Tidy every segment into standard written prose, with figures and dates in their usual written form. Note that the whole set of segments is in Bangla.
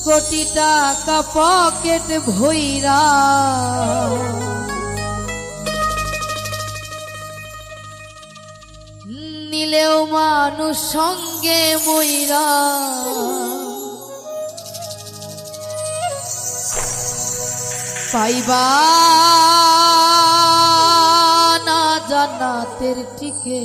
কোটি টাকা পকেট ভইরা নিলেও মানুষ সঙ্গে মইরা পাইবা না জান্নাতের টিকে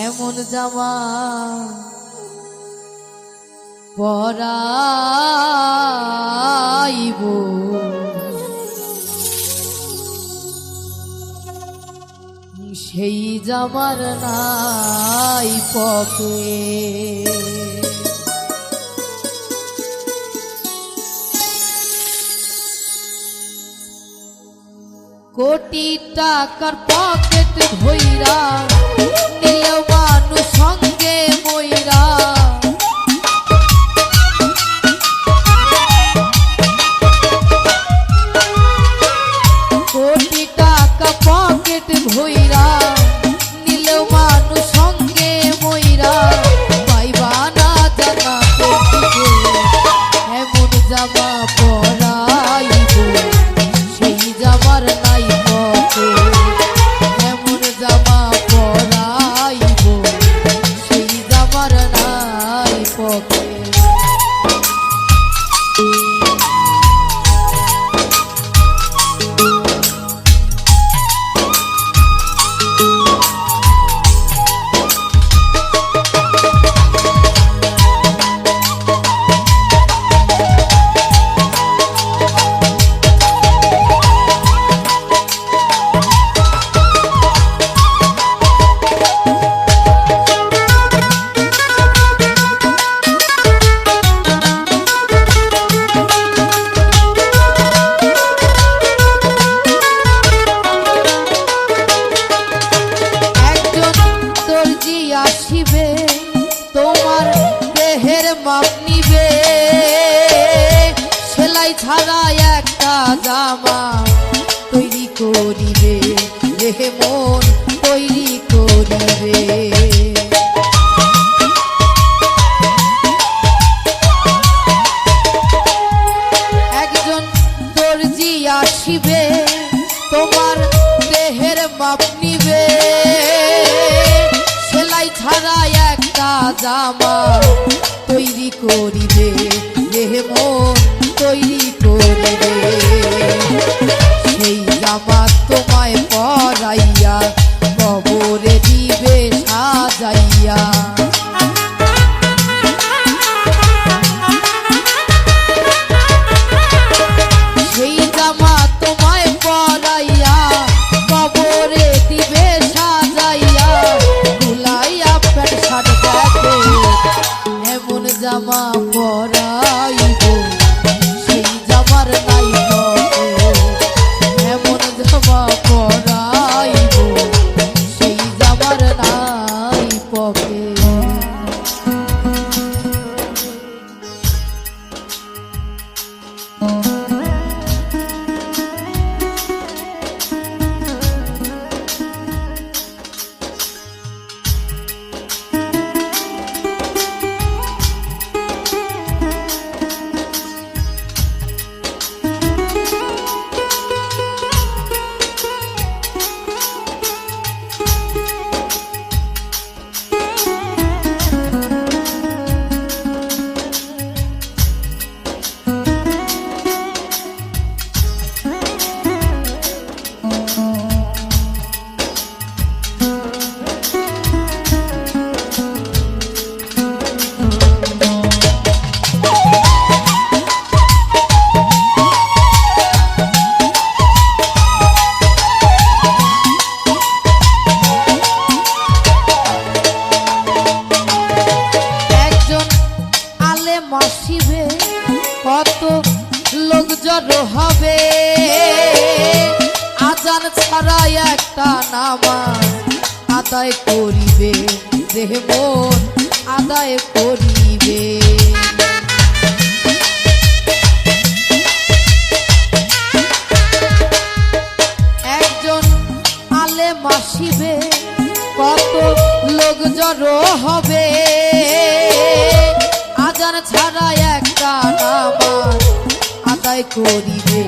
এমন জামা পরাইব সেই জামার নাই পকে কোটি টাকার পকেট ভইরা নিলেও মানুষ সঙ্গে মইরা কোটি টাকা পকেট ভইরা নিলেও মানুষ সঙ্গে মইরা পাইবা না জান্নাতের টিকে এমন জামা পরাইব সেই জামার নাই পকে এমন জামা পরাইব সেই জামার নাই পকে আসিবে তোমার দেহের মাপ নিবে সেলাই ছাড়া একটা জামা তৈরি করিবে দেহে মন তৈরি করিবে একজন দর্জি আসিবে তোমার দেহের মাপ নিবে ছাড়া একটা জামা তৈরি করিবে দেহে মন তৈরি করিবে সেই জামা তোমায় পরাইয়া কবরে দিবে সাজাইয়া সেই জামা তোমায় পরাইয়া কবরে দিবে সাজাইয়া এমন জামা পরাইব সেই জামার নাই পকে এমন জামা পরাইব সেই জামার নাই পকে আসিবে কত লোক জড়ো হবে আজান ছাড়া একটা নামাজ আদায় করিবে দেহ মন আদায় করিবে একজন আলেম আসিবে কত লোক জড়ো হবে, আজান ছাড়া একটা নামাজ আদায় করিবে,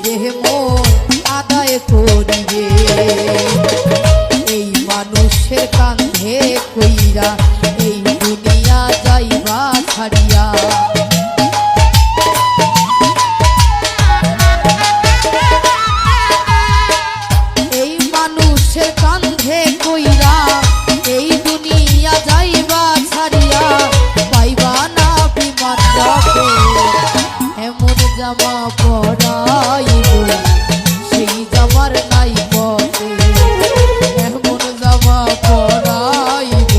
দেহ মন আদায় করিবে। এই মানুষের কাঁধে কইরা এই দুনিয়া যাইবা ছাড়িয়া, এই মানুষের কাঁধে কইরা এই দুনিয়া যাইবা ছাড়িয়া, পাইবা না বিমান রবে, এমন জামা পরাইব সেই জামার নাই পথে, এমন জামা পরাইব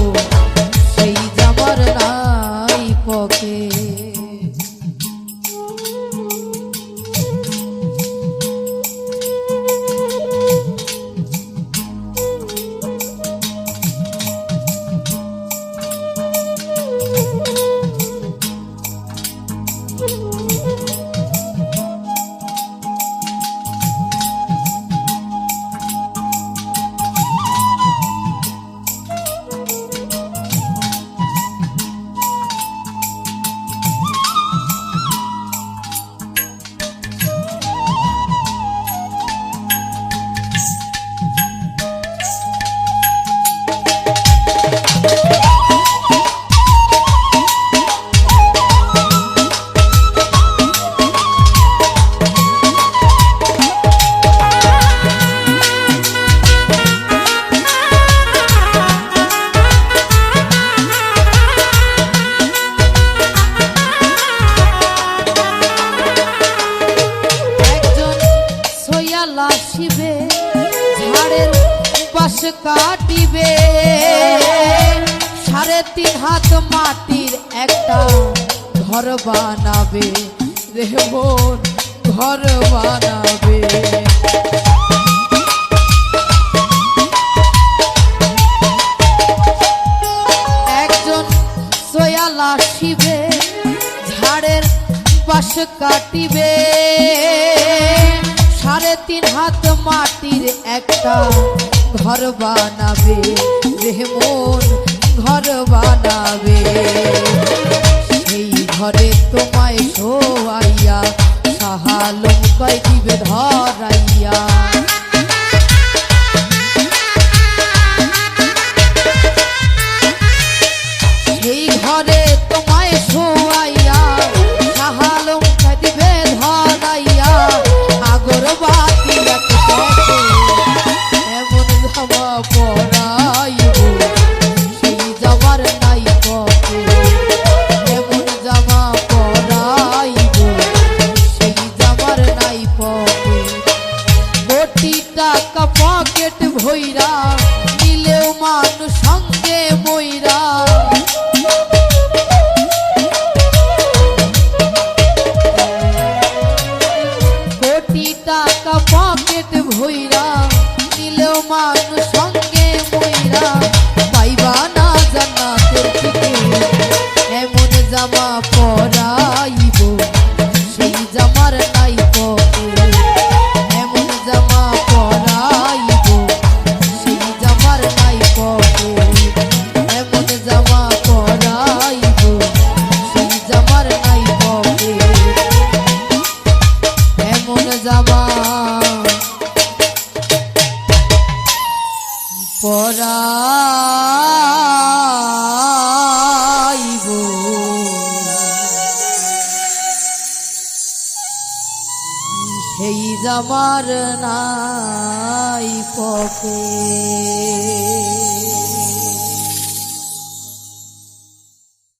সেই জামার নাই পথে। আসিবে ঝাড়ের বাস কাটিবে, 3.5 হাত মাটির একটা ঘর বানাবে, রেমন ঘর বানাবে। একজন সোয়াল আসিবে ঝাড়ের বাস কাটিবে, 3.5 হাত মাটির একটা ঘর বানাবে, রেমন ঘর বানাবে। সেই ঘরে তোমায় শোয়াইয়া সাহালম কয় দিবে ধরাইয়া, সেই ঘরে তোমায় শোয়াইয়া সাহালম কয় দিবে ধরাইয়া, আগরবাতি এমন জামা পরাইব সেই জামার নাই পথে, এমন জামা পরাইব সেই জামার নাই পথে। কোটি টাকা পকেট ভইরা নিলেও মানুষ সঙ্গে মইরা, টাকা পকেট ভইরা নিলেও মানুষ সঙ্গে মইরা, পাইবা না জান্নাতের টিকিট, এমন জামা পরাইব সেই জামার নাই পথে, এমন জামা পরাইব সেই জামার নাই পথে, এমন জামা পরাইব সেই জামার নাই পথে, এমন জামা পরাইব সেই জামার নাই পথে।